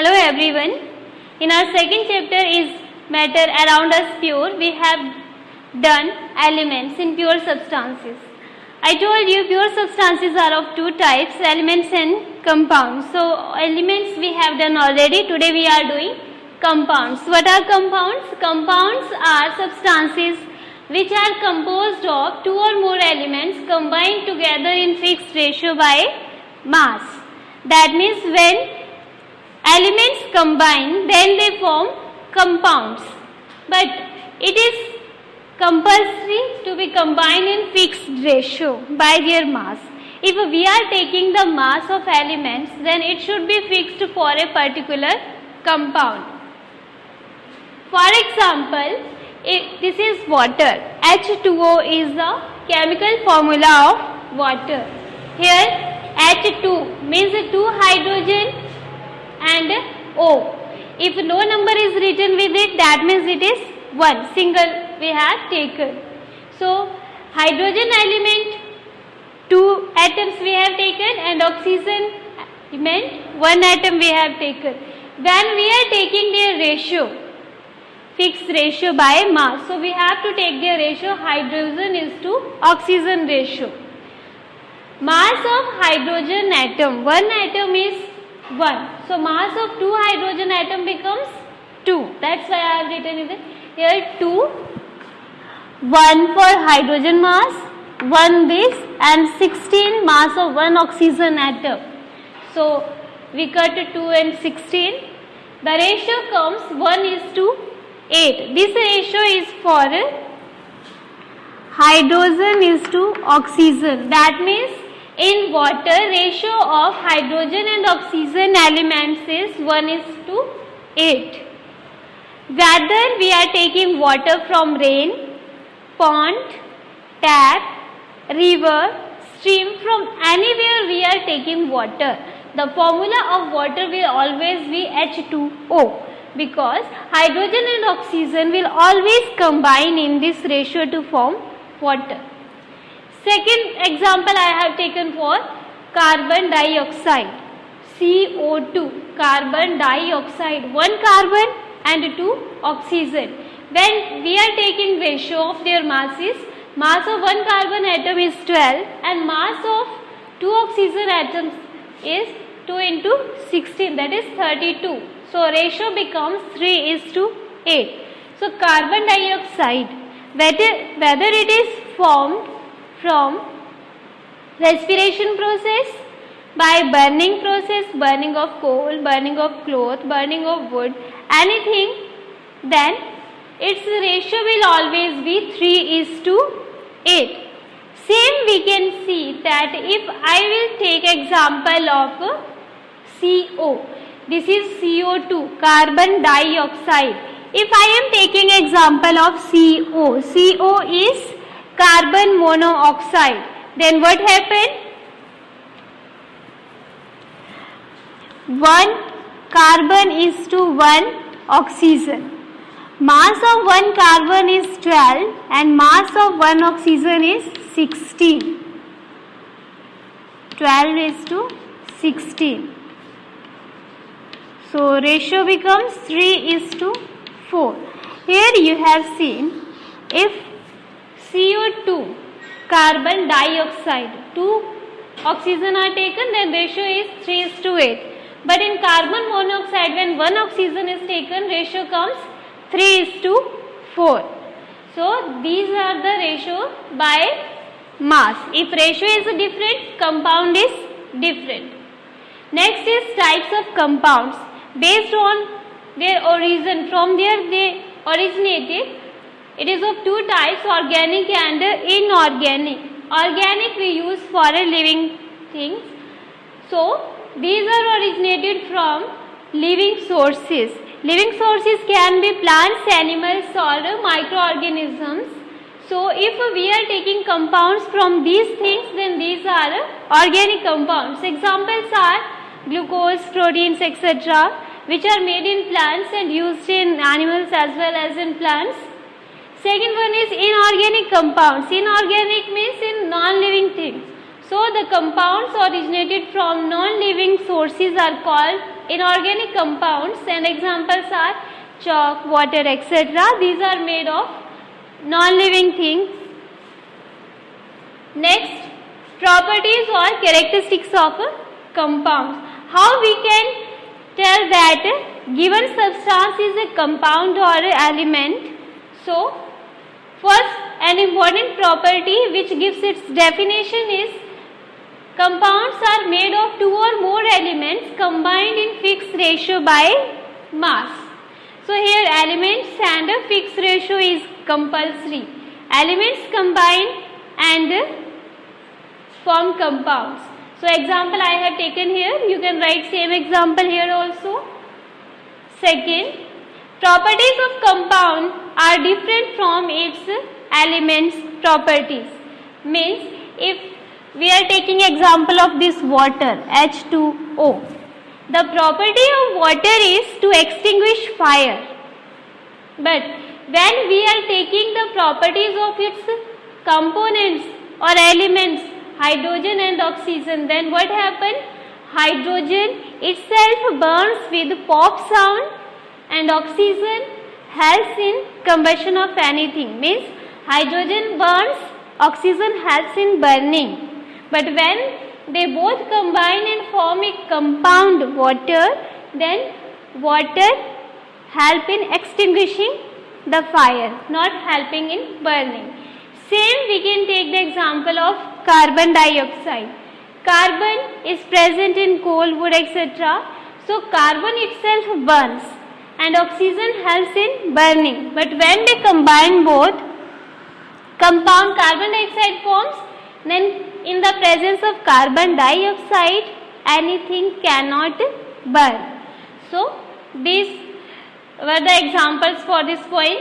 Hello everyone. In our second chapter is matter around us pure. We have done elements in pure substances. I told you pure substances are of two types, elements and compounds. So elements we have done already. Today we are doing compounds. What are compounds? Compounds are substances which are composed of two or more elements combined together in fixed ratio by mass. That means when elements combine, then they form compounds. But it is compulsory to be combined in fixed ratio by their mass. If we are taking the mass of elements, then it should be fixed for a particular compound. For example, this is water. H2O is the chemical formula of water. Here H2 means 2 hydrogen and O. If no number is written with it, that means it is 1, single we have taken. So hydrogen element 2 atoms we have taken and oxygen element 1 atom we have taken. When we are taking their ratio, fixed ratio by mass, so we have to take their ratio hydrogen is to oxygen ratio. Mass of hydrogen atom, 1 atom is 1. So mass of 2 hydrogen atom becomes 2. That's why I have written it here 2. 1 for hydrogen mass, 1 this, and 16 mass of 1 oxygen atom. So we cut 2 and 16. The ratio comes 1 is to 8. This ratio is for hydrogen is to oxygen. That means in water, ratio of hydrogen and oxygen elements is 1 is to 8. Whether we are taking water from rain, pond, tap, river, stream, from anywhere we are taking water, the formula of water will always be H2O, because hydrogen and oxygen will always combine in this ratio to form water. Second example I have taken for carbon dioxide, CO2, carbon dioxide, 1 carbon and 2 oxygen. When we are taking ratio of their masses, mass of 1 carbon atom is 12 and mass of 2 oxygen atoms is 2 into 16, that is 32. So ratio becomes 3 is to 8. So carbon dioxide, whether it is formed from respiration process, by burning process, burning of coal, burning of cloth, burning of wood, anything, then its ratio will always be 3 is to 8. Same we can see that if I will take example of CO, this is CO2, carbon dioxide. If I am taking example of CO is carbon monoxide, then what happened? 1 carbon is to 1 oxygen. Mass of 1 carbon is 12 and mass of 1 oxygen is 16. 12 is to 16. So ratio becomes 3 is to 4. Here you have seen, if CO2, carbon dioxide, 2 oxygen are taken, then ratio is 3 is to 8. But in carbon monoxide, when 1 oxygen is taken, ratio comes 3 is to 4. So these are the ratio by mass. If ratio is different, compound is different. Next is types of compounds. Based on their origin, from where they originated, it is of two types, organic and inorganic. Organic we use for living things. So these are originated from living sources. Living sources can be plants, animals or microorganisms. So if we are taking compounds from these things, then these are organic compounds. Examples are glucose, proteins, etc., which are made in plants and used in animals as well as in plants. Second one is inorganic compounds. Inorganic means in non-living things. So the compounds originated from non-living sources are called inorganic compounds, and examples are chalk, water, etc. These are made of non-living things. Next, properties or characteristics of compounds. How we can tell that given substance is a compound or element? So, first, an important property which gives its definition is compounds are made of two or more elements combined in fixed ratio by mass. So here elements and a fixed ratio is compulsory. Elements combine and form compounds. So example I have taken here, you can write same example here also. Second, properties of compound are different from its elements properties. Means if we are taking example of this water H2O. The property of water is to extinguish fire. But when we are taking the properties of its components or elements, hydrogen and oxygen, then what happens? Hydrogen itself burns with pop sound and oxygen helps in combustion of anything. Means hydrogen burns, oxygen helps in burning. But when they both combine and form a compound water, then water help in extinguishing the fire, not helping in burning. Same we can take the example of carbon dioxide. Carbon is present in coal, wood, etc. So carbon itself burns and oxygen helps in burning. But when they combine both, compound carbon dioxide forms, then in the presence of carbon dioxide, anything cannot burn. So these were the examples for this point.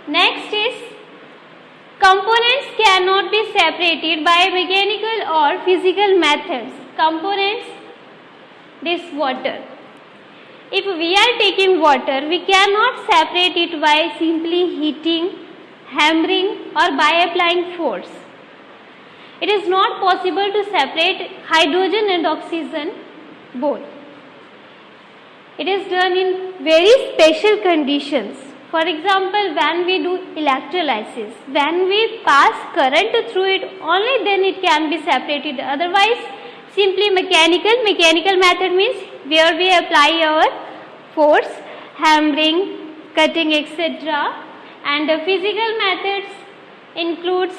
Next is components cannot be separated by mechanical or physical methods. Components, this water. If we are taking water, we cannot separate it by simply heating, hammering or by applying force. It is not possible to separate hydrogen and oxygen both. It is done in very special conditions. For example, when we do electrolysis, when we pass current through it, only then it can be separated. Otherwise, simply mechanical. Mechanical method means where we apply our force, hammering, cutting, etc. And the physical methods includes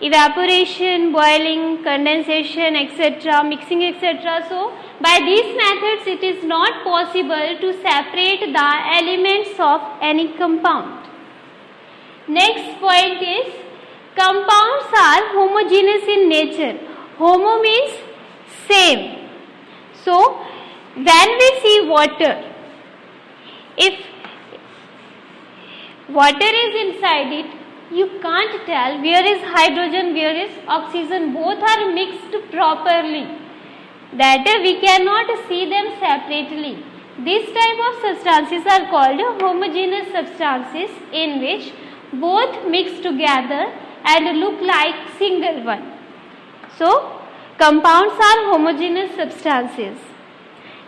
evaporation, boiling, condensation, etc., mixing, etc. So, by these methods, it is not possible to separate the elements of any compound. Next point is, compounds are homogeneous in nature. Homo means same. So, when we see water, if water is inside it, you can't tell where is hydrogen, where is oxygen. Both are mixed properly. That we cannot see them separately. These type of substances are called homogeneous substances, in which both mix together and look like single one. So, compounds are homogeneous substances.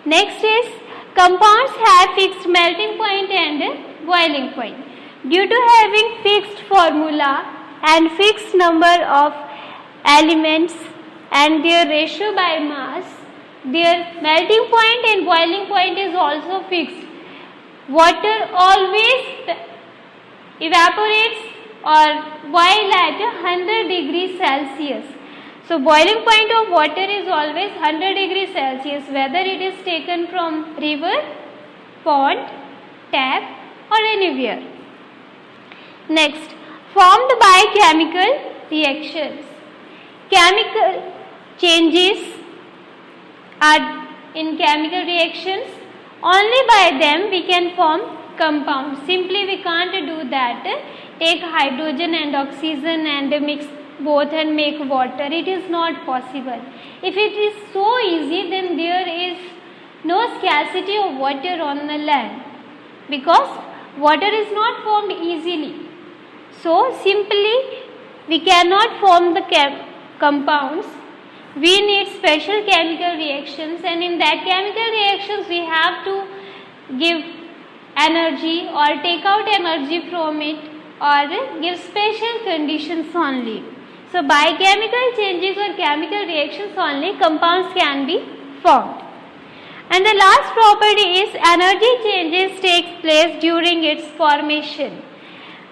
Next is, compounds have fixed melting point and boiling point. Due to having fixed formula and fixed number of elements and their ratio by mass, their melting point and boiling point is also fixed. Water always evaporates or boil at 100 degrees Celsius. So boiling point of water is always 100 degrees Celsius, whether it is taken from river, pond, tap or anywhere. Next, formed by chemical reactions. Chemical changes are in chemical reactions. Only by them we can form compounds. Simply we can't do that. Take hydrogen and oxygen and mix both and make water. It is not possible. If it is so easy, then there is no scarcity of water on the land, because water is not formed easily. So simply we cannot form the compounds. we need special chemical reactions, and in that chemical reactions we have to give energy or take out energy from it or give special conditions only. So by chemical changes or chemical reactions only compounds can be formed. And the last property is energy changes takes place during its formation.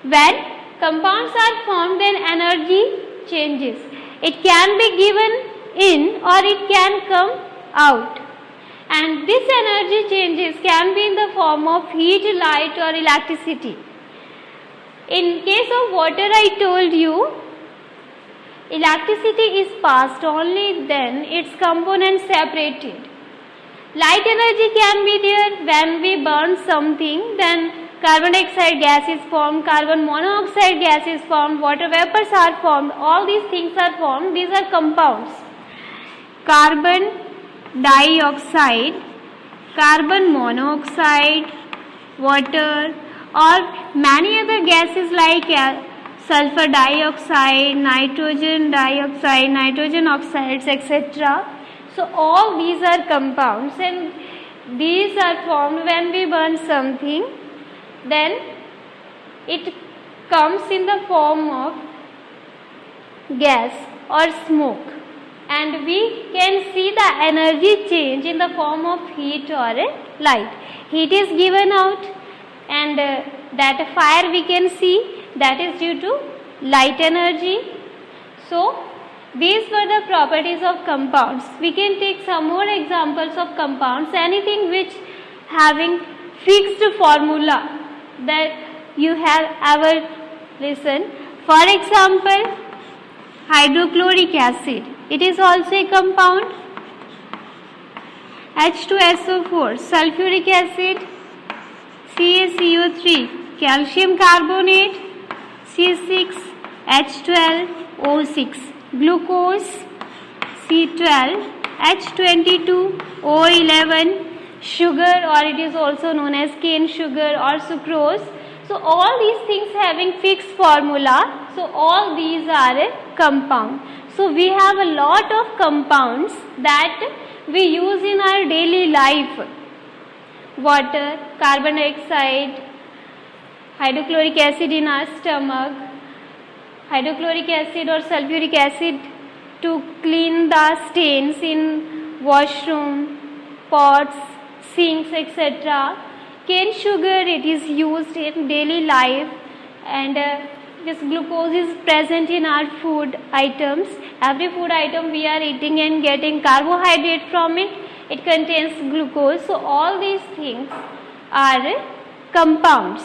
When compounds are formed, then energy changes. It can be given in or it can come out. And this energy changes can be in the form of heat, light or electricity. In case of water, I told you, electricity is passed only then its components separated. Light energy can be there when we burn something, then carbon dioxide gas is formed, carbon monoxide gas is formed, water vapors are formed, all these things are formed, these are compounds. Carbon dioxide, carbon monoxide, water or many other gases like sulfur dioxide, nitrogen oxides, etc. So all these are compounds and these are formed when we burn something, then it comes in the form of gas or smoke, and we can see the energy change in the form of heat or light. Heat is given out and that fire we can see, that is due to light energy. So these were the properties of compounds. We can take some more examples of compounds. Anything which having fixed formula that you have ever listened. For example, hydrochloric acid. It is also a compound. H2SO4, sulfuric acid, CaCO3, calcium carbonate, C6H12O6, glucose, C12H22O11, sugar or it is also known as cane sugar or sucrose. So all these things having fixed formula, so all these are a compound. So we have a lot of compounds that we use in our daily life. Water, carbon dioxide, hydrochloric acid in our stomach, hydrochloric acid or sulfuric acid to clean the stains in washroom, pots, sinks, etc. Cane sugar, it is used in daily life, and this glucose is present in our food items. Every food item we are eating and getting carbohydrate from it, it contains glucose. So all these things are compounds.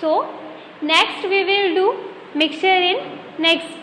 So next we will do mixture in next